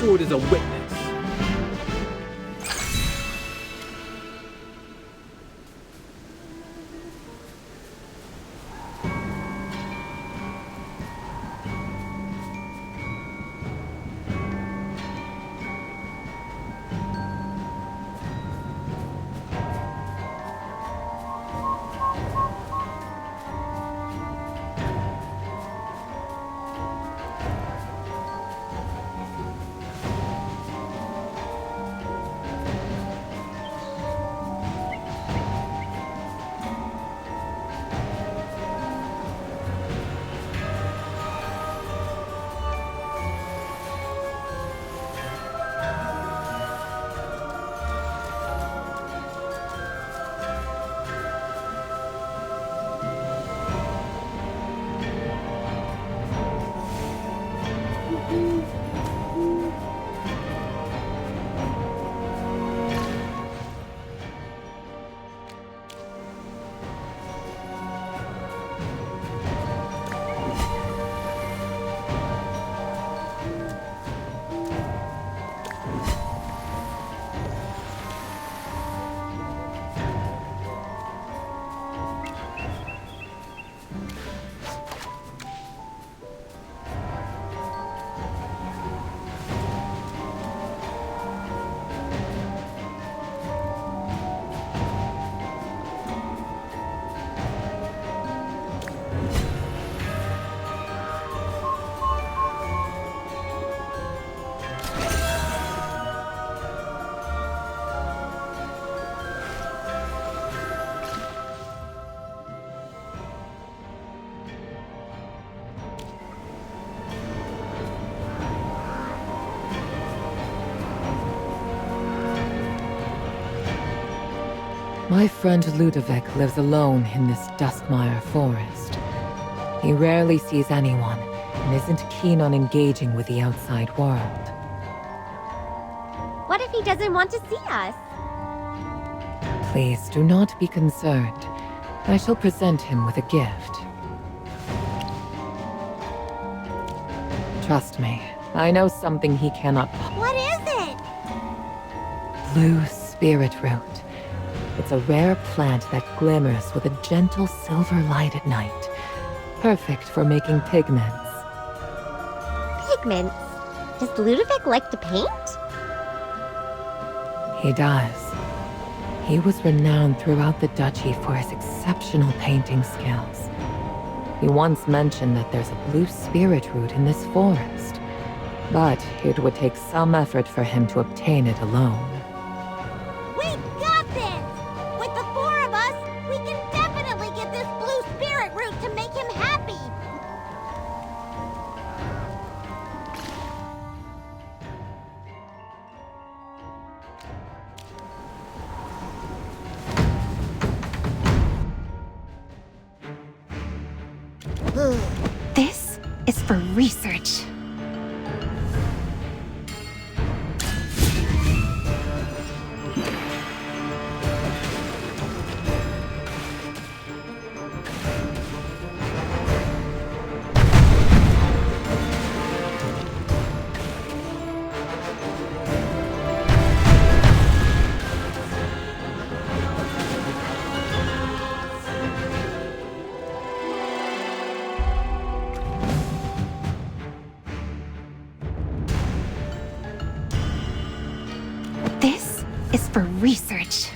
sword as a witness. My friend Ludovic lives alone in this Duskmire forest. He rarely sees anyone, and isn't keen on engaging with the outside world. What if he doesn't want to see us? Please do not be concerned. I shall present him with a gift. Trust me, I know something he cannot... What is it? Blue spirit root. It's a rare plant that glimmers with a gentle silver light at night. Perfect for making pigments. Pigments? Does Ludovic like to paint? He does. He was renowned throughout the duchy for his exceptional painting skills. He once mentioned that there's a blue spirit root in this forest, but it would take some effort for him to obtain it alone. We've got this! With the four of us, we can definitely get this blue spirit root to make him happy! This is for research. This is for research.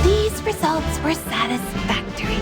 These results were satisfactory.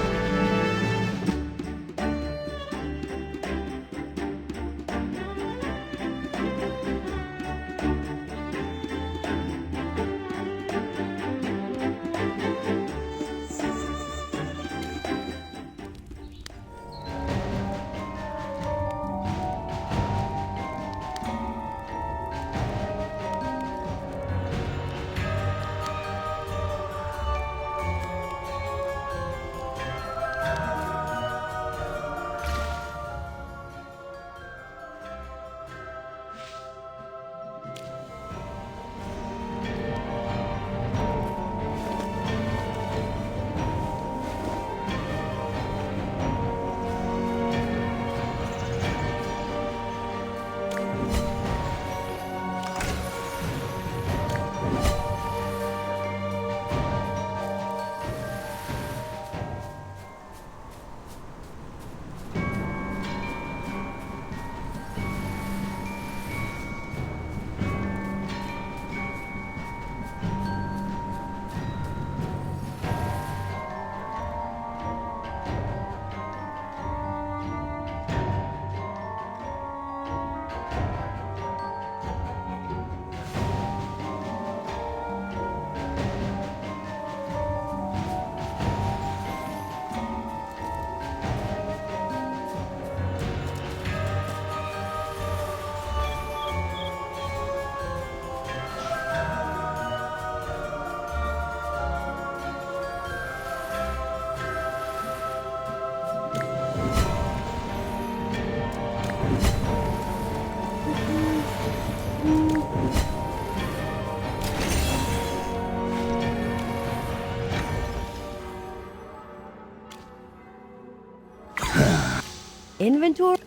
Inventory?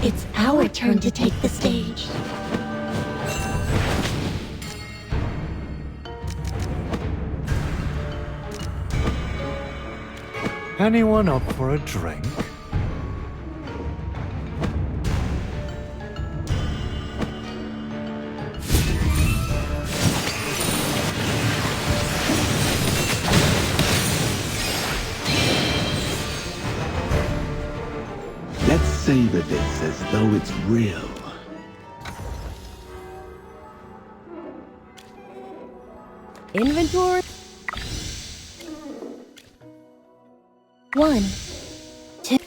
It's our turn to take the stage. Anyone up for a drink? Let's savor this as though it's real. Inventory? 1, 2.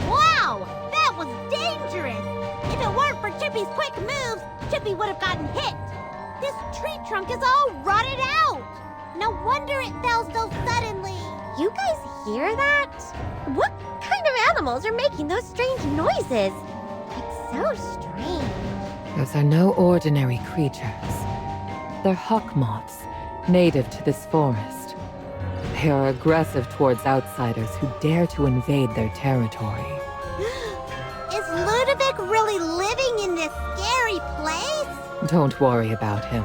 Wow! That was dangerous! If it weren't for Chippy's quick moves, Chippy would have gotten hit! This tree trunk is all rotted out! No wonder it fell so suddenly! You guys hear that? What kind of animals are making those strange noises? It's so strange. Those are no ordinary creatures. They're hawk moths, native to this forest. They are aggressive towards outsiders who dare to invade their territory. Is Ludovic really living in this scary place? Don't worry about him.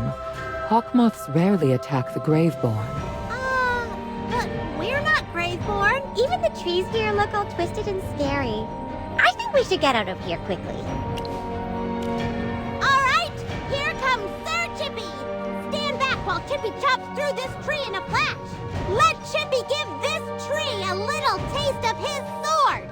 Hawk moths rarely attack the Graveborn. But we're not Graveborn. Even the trees here look all twisted and scary. I think we should get out of here quickly. All right, here comes Sir Chippy. Stand back while Chippy chops through this tree in a flash. Let Chippy give this tree a little taste of his sword.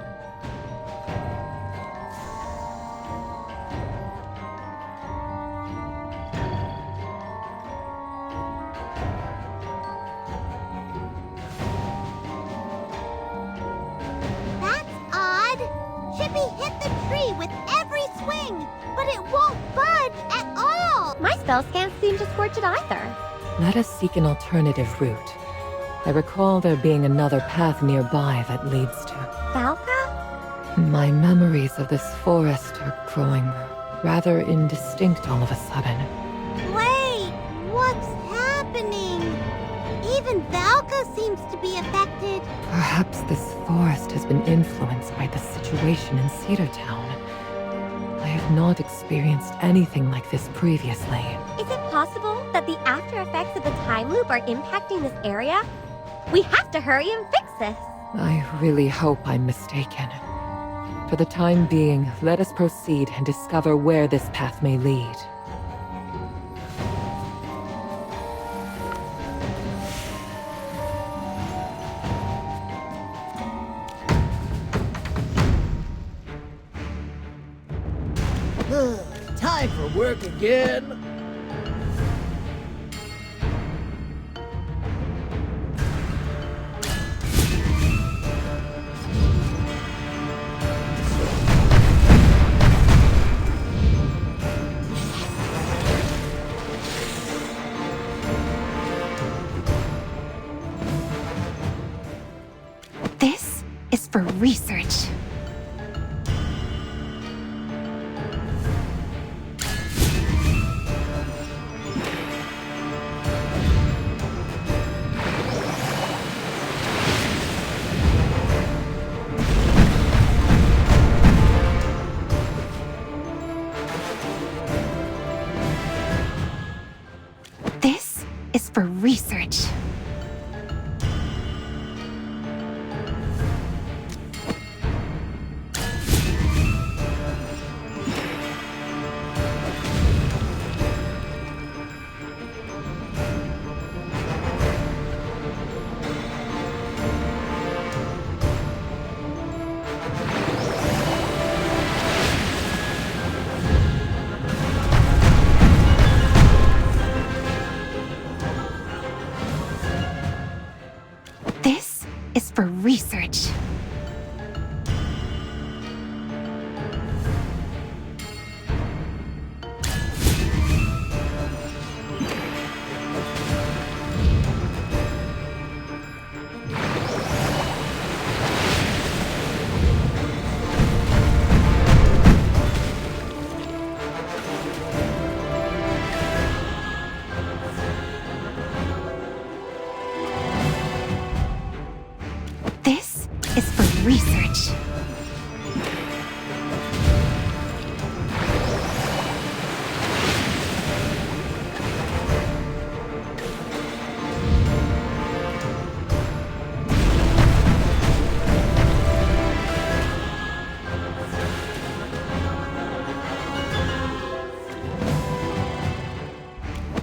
That's odd. Chippy hit the tree with every swing, but it won't budge at all. My spells can't seem to scorch it either. Let us seek an alternative route. I recall there being another path nearby that leads to... Valka? My memories of this forest are growing rather indistinct all of a sudden. Wait, what's happening? Even Valka seems to be affected. Perhaps this forest has been influenced by the situation in Cedar Town. I have not experienced anything like this previously. Is it possible that the after effects of the time loop are impacting this area? We have to hurry and fix this. I really hope I'm mistaken. For the time being, let us proceed and discover where this path may lead. Time for work again. This is for research. This is for research. for research. This is for research.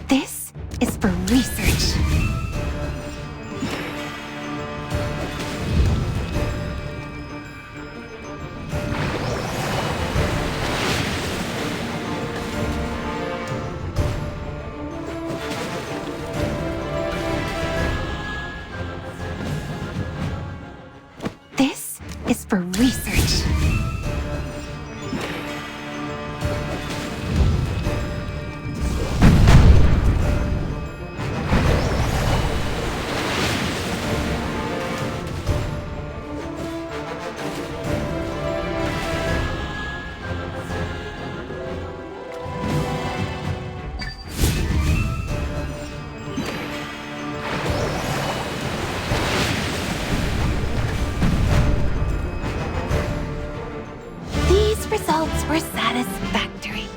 This is for research. This is for research. These results were satisfactory.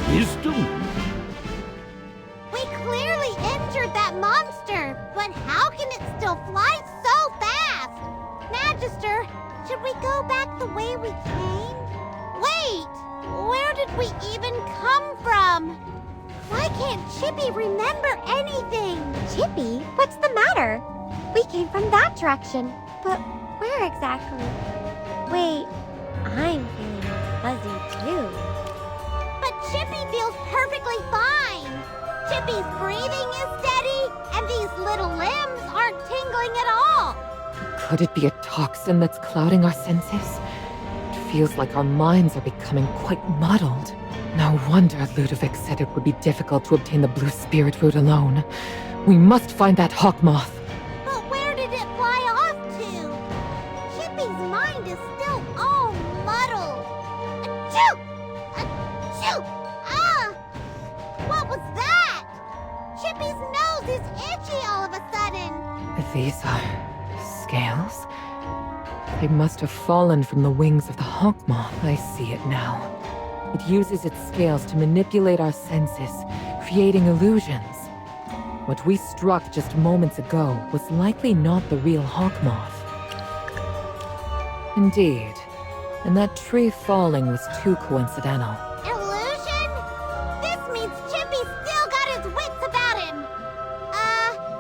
Wisdom? We clearly injured that monster, but how can it still fly so fast? Magister, should we go back the way we came? Wait! Where did we even come from? Why can't Chippy remember anything? Chippy? What's the matter? We came from that direction, but where exactly? Wait, I'm feeling all fuzzy too. But Chippy feels perfectly fine. Chippy's breathing is steady, and these little limbs aren't tingling at all. Could it be a toxin that's clouding our senses? It feels like our minds are becoming quite muddled. No wonder Ludovic said it would be difficult to obtain the blue spirit root alone. We must find that hawk moth. But where did it fly off to? Chippy's mind is still all muddled. Achoo! Achoo! Ah! What was that? Chippy's nose is itchy all of a sudden. These are scales? They must have fallen from the wings of the hawk moth. I see it now. It uses its scales to manipulate our senses, creating illusions. What we struck just moments ago was likely not the real hawk moth. Indeed. And that tree falling was too coincidental. Illusion? This means Chippy still got his wits about him.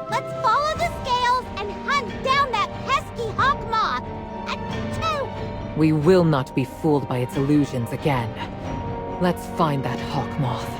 Let's follow the scales and hunt down that pesky hawk moth. Achoo! We will not be fooled by its illusions again. Let's find that hawk moth.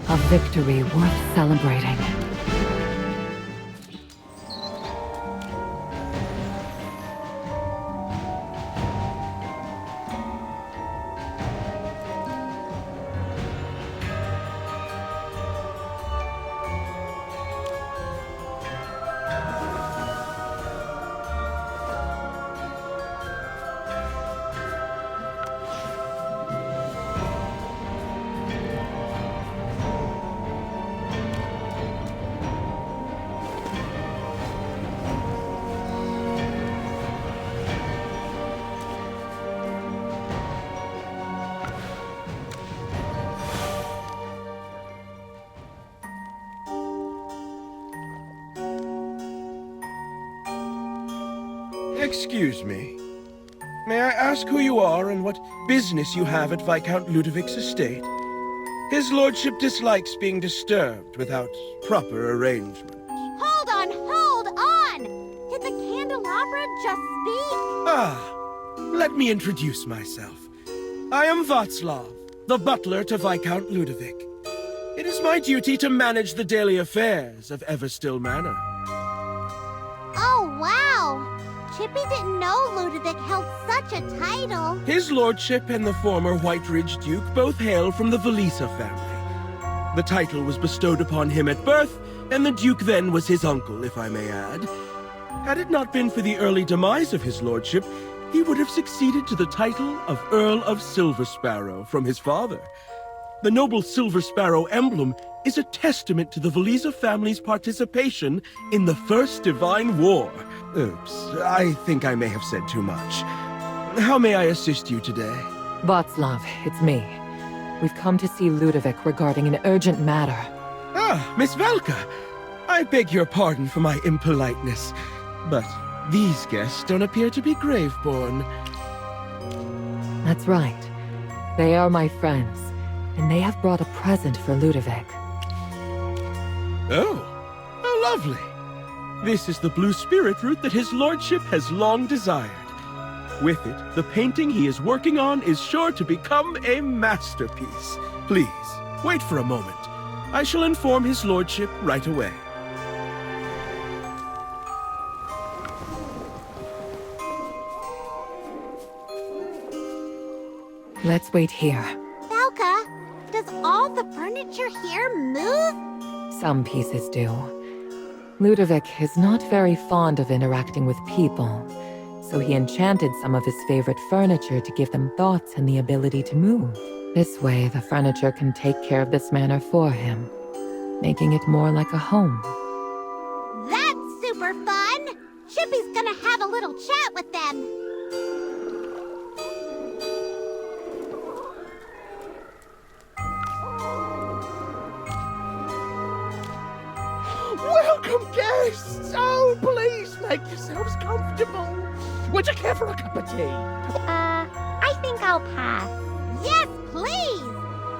A victory worth celebrating. Excuse me. May I ask who you are and what business you have at Viscount Ludovic's estate? His lordship dislikes being disturbed without proper arrangements. Hold on, hold on! Did the candelabra just speak? Ah, let me introduce myself. I am Václav, the butler to Viscount Ludovic. It is my duty to manage the daily affairs of Everstill Manor. Oh, wow! Chippy didn't know Ludovic held such a title. His lordship and the former White Ridge Duke both hail from the Valisa family. The title was bestowed upon him at birth, And the Duke then was his uncle, if I may add. Had it not been for the early demise of his lordship, he would have succeeded to the title of Earl of Silver Sparrow from his father. The noble Silver Sparrow emblem is a testament to the Valiza family's participation in the First Divine War. Oops, I think I may have said too much. How may I assist you today? Václav, it's me. We've come to see Ludovic regarding an urgent matter. Ah, Miss Valka. I beg your pardon for my impoliteness, but these guests don't appear to be grave-born. That's right. They are my friends, and they have brought a present for Ludovic. Oh, how lovely. This is the blue spirit root that his lordship has long desired. With it, the painting he is working on is sure to become a masterpiece. Please, wait for a moment. I shall inform his lordship right away. Let's wait here. Valka, does all the furniture here move? Some pieces do. Ludovic is not very fond of interacting with people, so he enchanted some of his favorite furniture to give them thoughts and the ability to move. This way, the furniture can take care of this manor for him, making it more like a home. That's super fun! Chippy's gonna have a little chat with them. Welcome, guests! Oh, please make yourselves comfortable. Would you care for a cup of tea? I think I'll pass. Yes, please!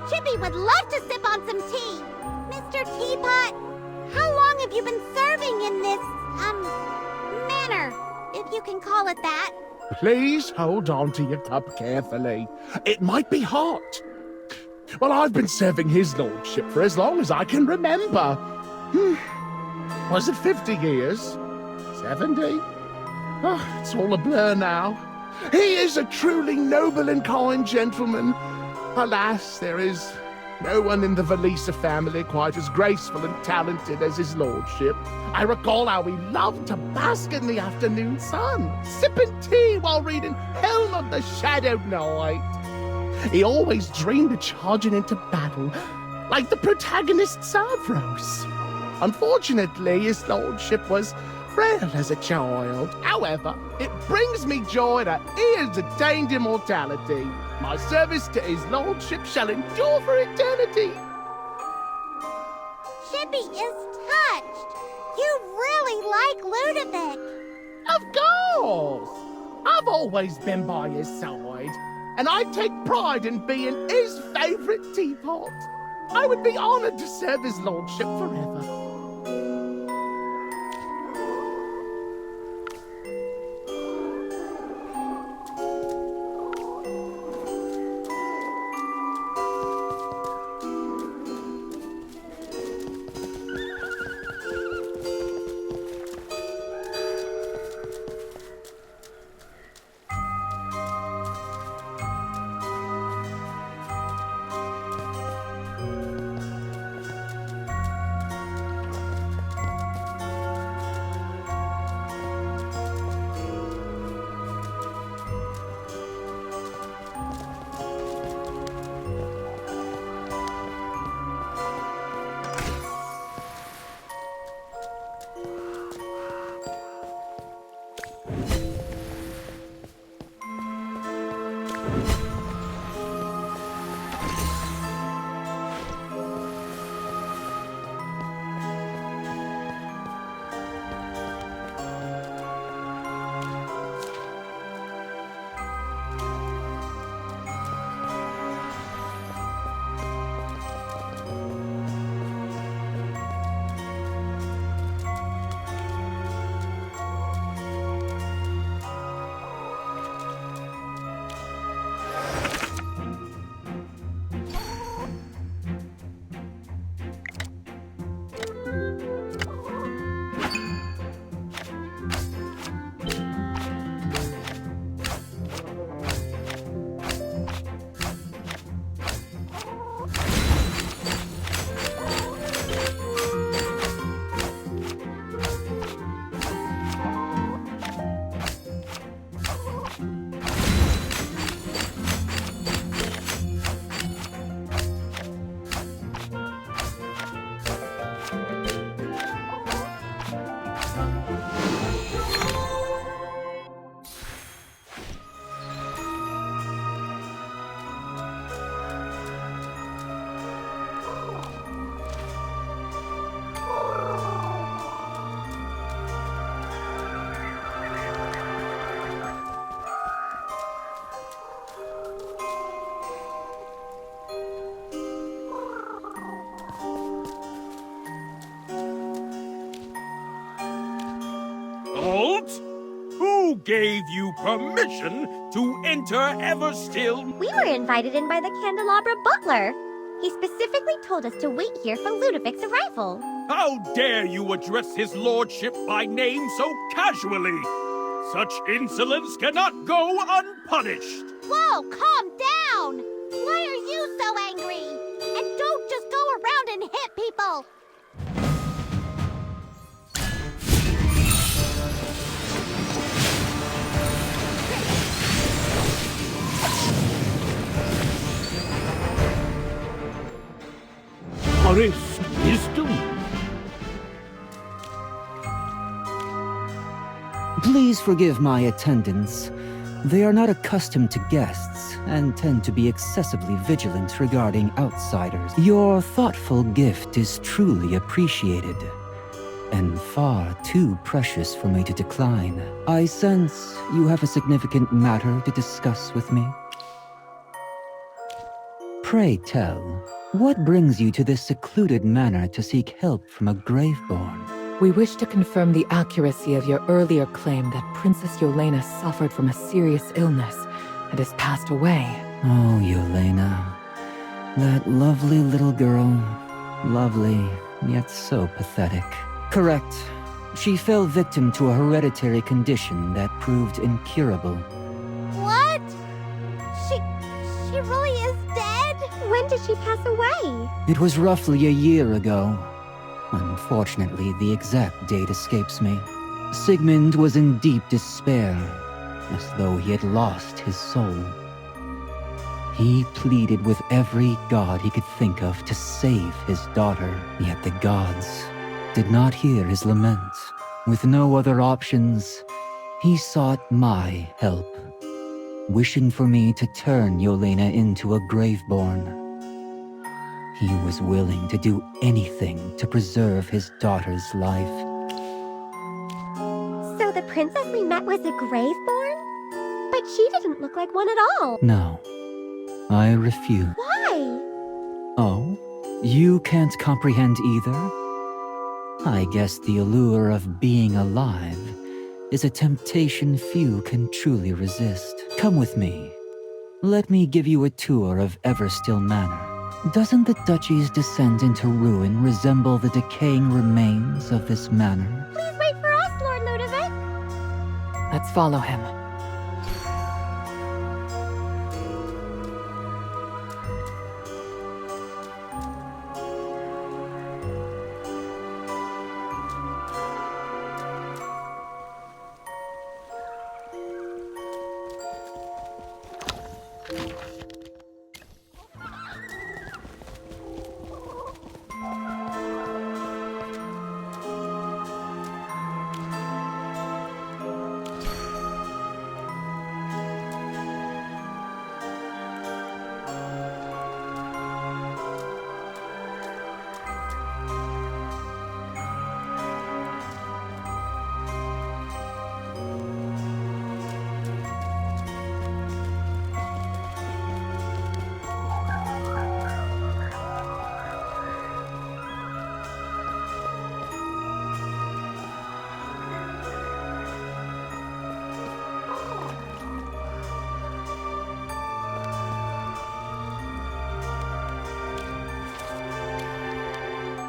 Chippy would love to sip on some tea. Mr. Teapot, how long have you been serving in this, manor, if you can call it that? Please hold on to your cup carefully. It might be hot. Well, I've been serving his lordship for as long as I can remember. Was it 50 years? 70? Oh, it's all a blur now. He is a truly noble and kind gentleman. Alas, there is no one in the Valiza family quite as graceful and talented as his lordship. I recall how he loved to bask in the afternoon sun, sipping tea while reading Helm of the Shadowed Knight. He always dreamed of charging into battle, like the protagonist Savros. Unfortunately, his lordship was frail as a child. However, it brings me joy that he has attained immortality. My service to his lordship shall endure for eternity. Chippy is touched. You really like Ludovic. Of course! I've always been by his side, and I take pride in being his favorite teapot. I would be honored to serve his lordship forever. gave you permission to enter Everstill? We were invited in by the Candelabra butler. He specifically told us to wait here for Ludovic's arrival. How dare you address his lordship by name so casually? Such insolence cannot go unpunished. Whoa, calm down! Why are you so angry? And don't just go around and hit people! Forest wisdom. Please forgive my attendants. They are not accustomed to guests and tend to be excessively vigilant regarding outsiders. Your thoughtful gift is truly appreciated, and far too precious for me to decline. I sense you have a significant matter to discuss with me. Pray tell, what brings you to this secluded manor to seek help from a Graveborn? We wish to confirm the accuracy of your earlier claim that Princess Yelena suffered from a serious illness and has passed away. Oh, Yelena. That lovely little girl. Lovely, yet so pathetic. Correct. She fell victim to a hereditary condition that proved incurable. What? She really is dead? When did she pass away? It was roughly a year ago. Unfortunately, the exact date escapes me. Sigmund was in deep despair, as though he had lost his soul. He pleaded with every god he could think of to save his daughter, yet the gods did not hear his lament. With no other options, he sought my help, wishing for me to turn Yelena into a Graveborn. He was willing to do anything to preserve his daughter's life. So the princess we met was a Graveborn? But she didn't look like one at all. No, I refuse. Why? Oh, you can't comprehend either? I guess the allure of being alive is a temptation few can truly resist. Come with me. Let me give you a tour of Everstill Manor. Doesn't the duchy's descent into ruin resemble the decaying remains of this manor? Please wait for us, Lord Ludovic. Let's follow him.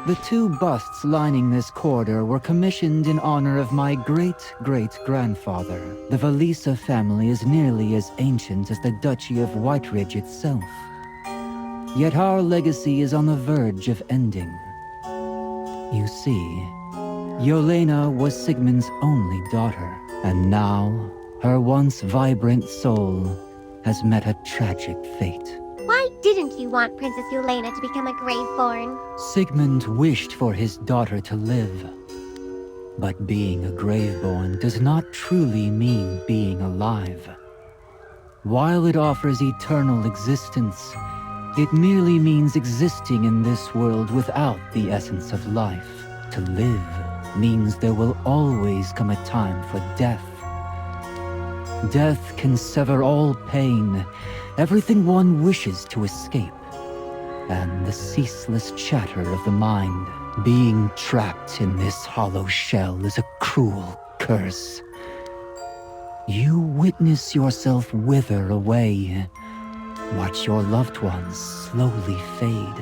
The two busts lining this corridor were commissioned in honor of my great-great-grandfather. The Valisa family is nearly as ancient as the Duchy of Whiteridge itself. Yet our legacy is on the verge of ending. You see, Yelena was Sigmund's only daughter, and now her once vibrant soul has met a tragic fate. Why didn't you want Princess Yelena to become a Graveborn? Sigmund wished for his daughter to live. But being a Graveborn does not truly mean being alive. While it offers eternal existence, it merely means existing in this world without the essence of life. To live means there will always come a time for death. Death can sever all pain, everything one wishes to escape, and the ceaseless chatter of the mind. Being trapped in this hollow shell is a cruel curse. You witness yourself wither away, watch your loved ones slowly fade,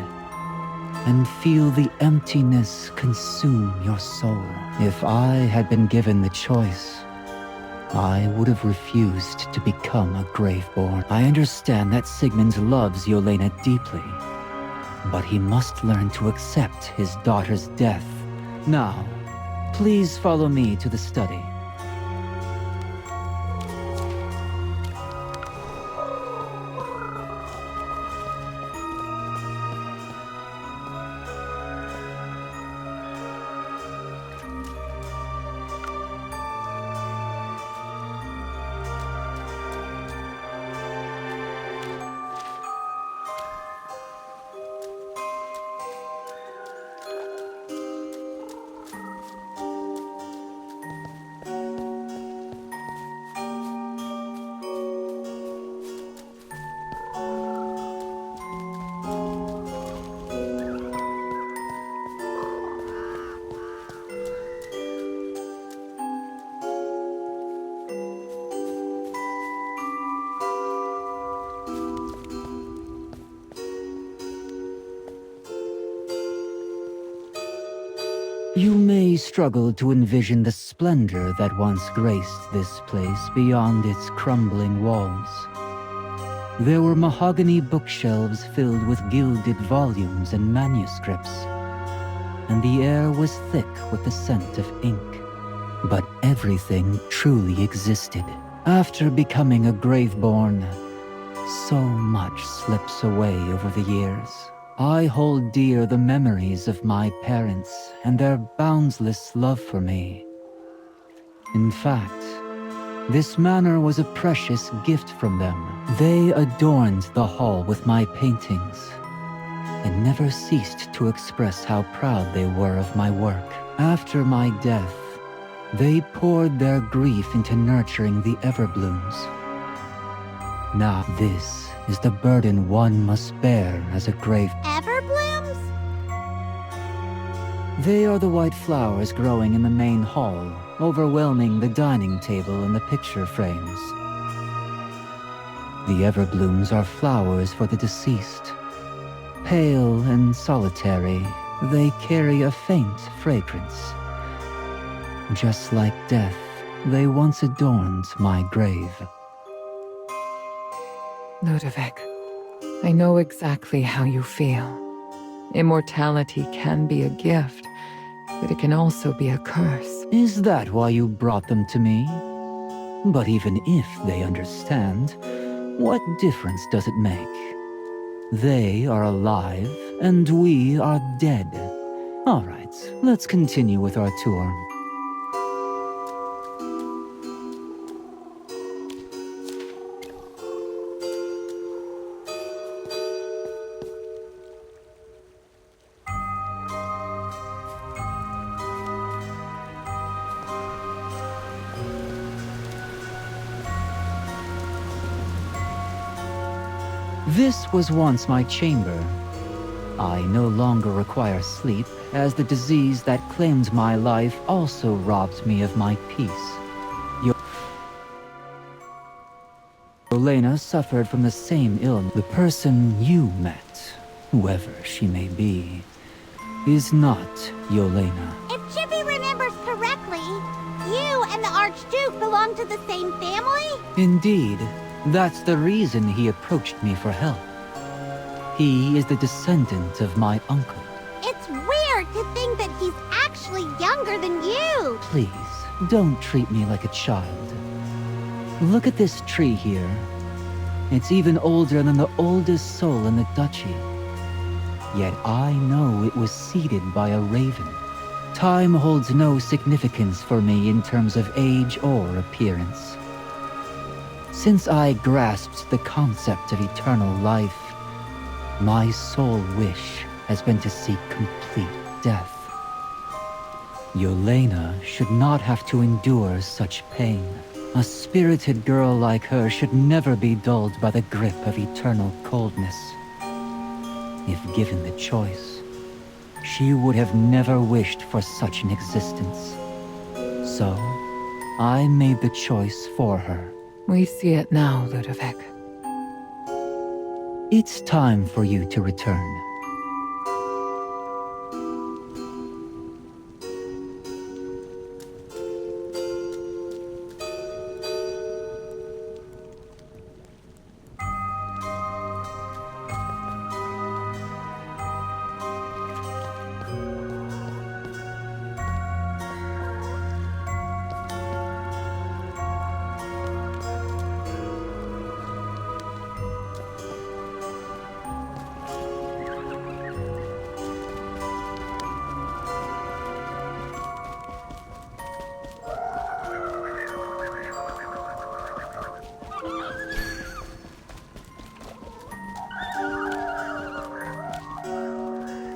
and feel the emptiness consume your soul. If I had been given the choice, I would have refused to become a Graveborn. I understand that Sigmund loves Yelena deeply, but he must learn to accept his daughter's death. Now, please follow me to the study. You may struggle to envision the splendor that once graced this place beyond its crumbling walls. There were mahogany bookshelves filled with gilded volumes and manuscripts, and the air was thick with the scent of ink. But everything truly existed. After becoming a Graveborn, so much slips away over the years. I hold dear the memories of my parents and their boundless love for me. In fact, this manor was a precious gift from them. They adorned the hall with my paintings and never ceased to express how proud they were of my work. After my death, they poured their grief into nurturing the Everblooms. Now this is the burden one must bear as a grave. Everblooms? They are the white flowers growing in the main hall, overwhelming the dining table and the picture frames. The Everblooms are flowers for the deceased. Pale and solitary, they carry a faint fragrance. Just like death, they once adorned my grave. Ludovic, I know exactly how you feel. Immortality can be a gift, but it can also be a curse. Is that why you brought them to me? But even if they understand, what difference does it make? They are alive, and we are dead. All right, let's continue with our tour. This was once my chamber. I no longer require sleep, as the disease that claimed my life also robbed me of my peace. Yelena suffered from the same illness. The person you met, whoever she may be, is not Yelena. If Chippy remembers correctly, you and the Archduke belong to the same family? Indeed. That's the reason he approached me for help. He is the descendant of my uncle. It's weird to think that he's actually younger than you. Please, don't treat me like a child. Look at this tree here. It's even older than the oldest soul in the duchy. Yet I know it was seeded by a raven. Time holds no significance for me in terms of age or appearance. Since I grasped the concept of eternal life, my sole wish has been to seek complete death. Yelena should not have to endure such pain. A spirited girl like her should never be dulled by the grip of eternal coldness. If given the choice, she would have never wished for such an existence. So, I made the choice for her. We see it now, Ludovic. It's time for you to return.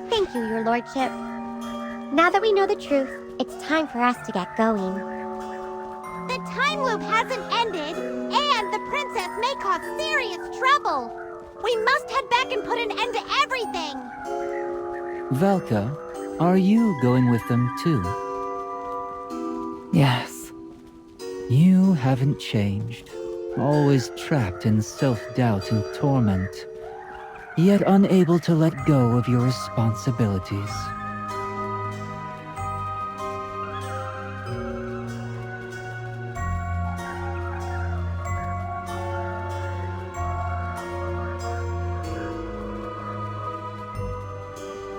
Thank you, your lordship. Now that we know the truth, it's time for us to get going. The time loop hasn't ended, and the princess may cause serious trouble. We must head back and put an end to everything. Valka, are you going with them too? Yes. You haven't changed. Always trapped in self-doubt and torment. Yet unable to let go of your responsibilities.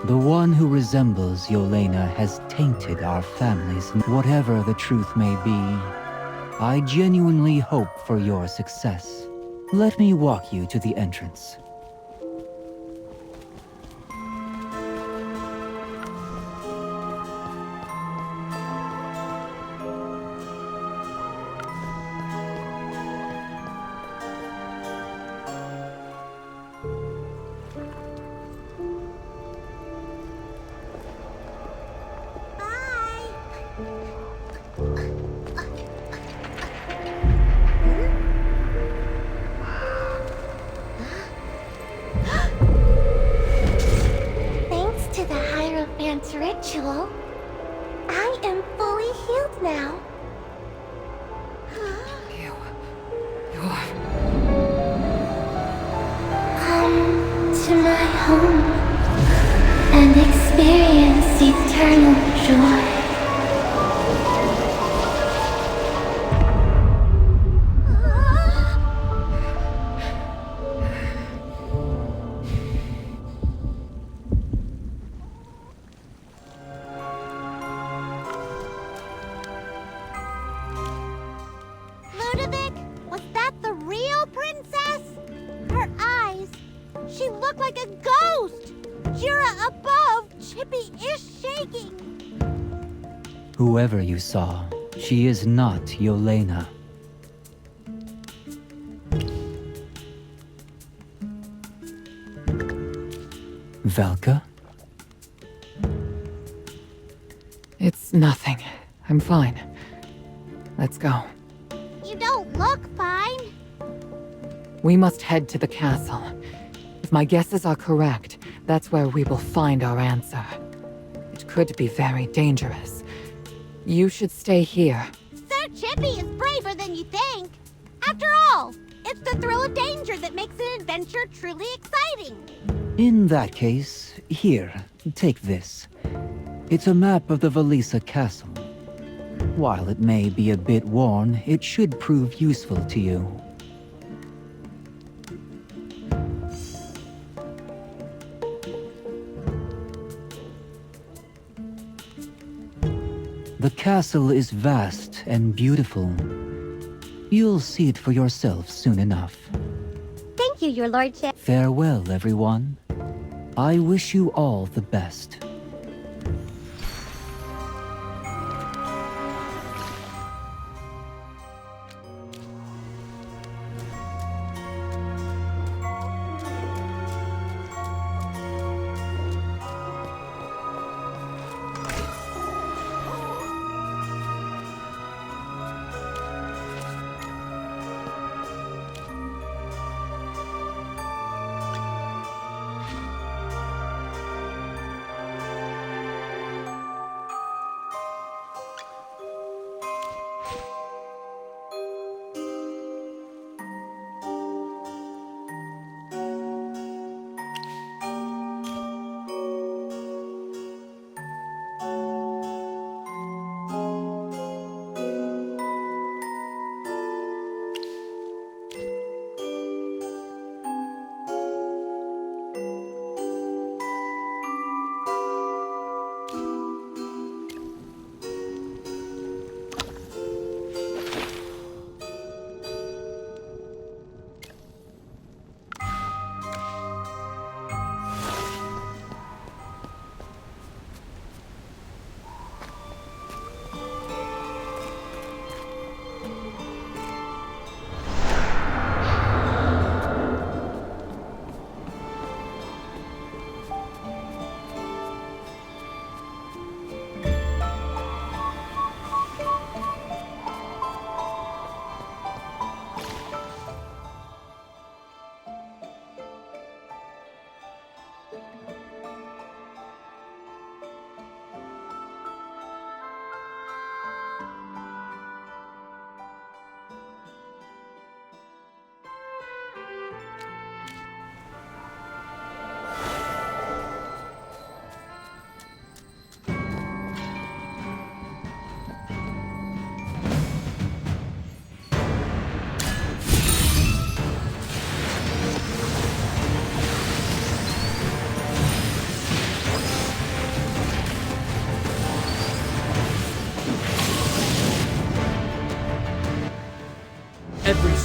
The one who resembles Yelena has tainted our families, whatever the truth may be. I genuinely hope for your success. Let me walk you to the entrance. Thanks to the Hierophant's ritual, I am fully healed now. Come to my home and experience eternal joy. Ludovic, was that the real princess? Her eyes, she looked like a ghost. Jura above, Chippy is shaking. Whoever you saw, she is not Yelena. Valka? It's nothing. I'm fine. Let's go. You don't look fine. We must head to the castle. If my guesses are correct, that's where we will find our answer. It could be very dangerous. You should stay here. Sir Chippy is braver than you think. After all, it's the thrill of danger that makes an adventure truly exciting. In that case, here, take this. It's a map of the Valisa Castle. While it may be a bit worn, it should prove useful to you. The castle is vast and beautiful. You'll see it for yourself soon enough. Thank you, your lordship. Farewell, everyone. I wish you all the best.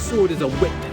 sword as a weapon.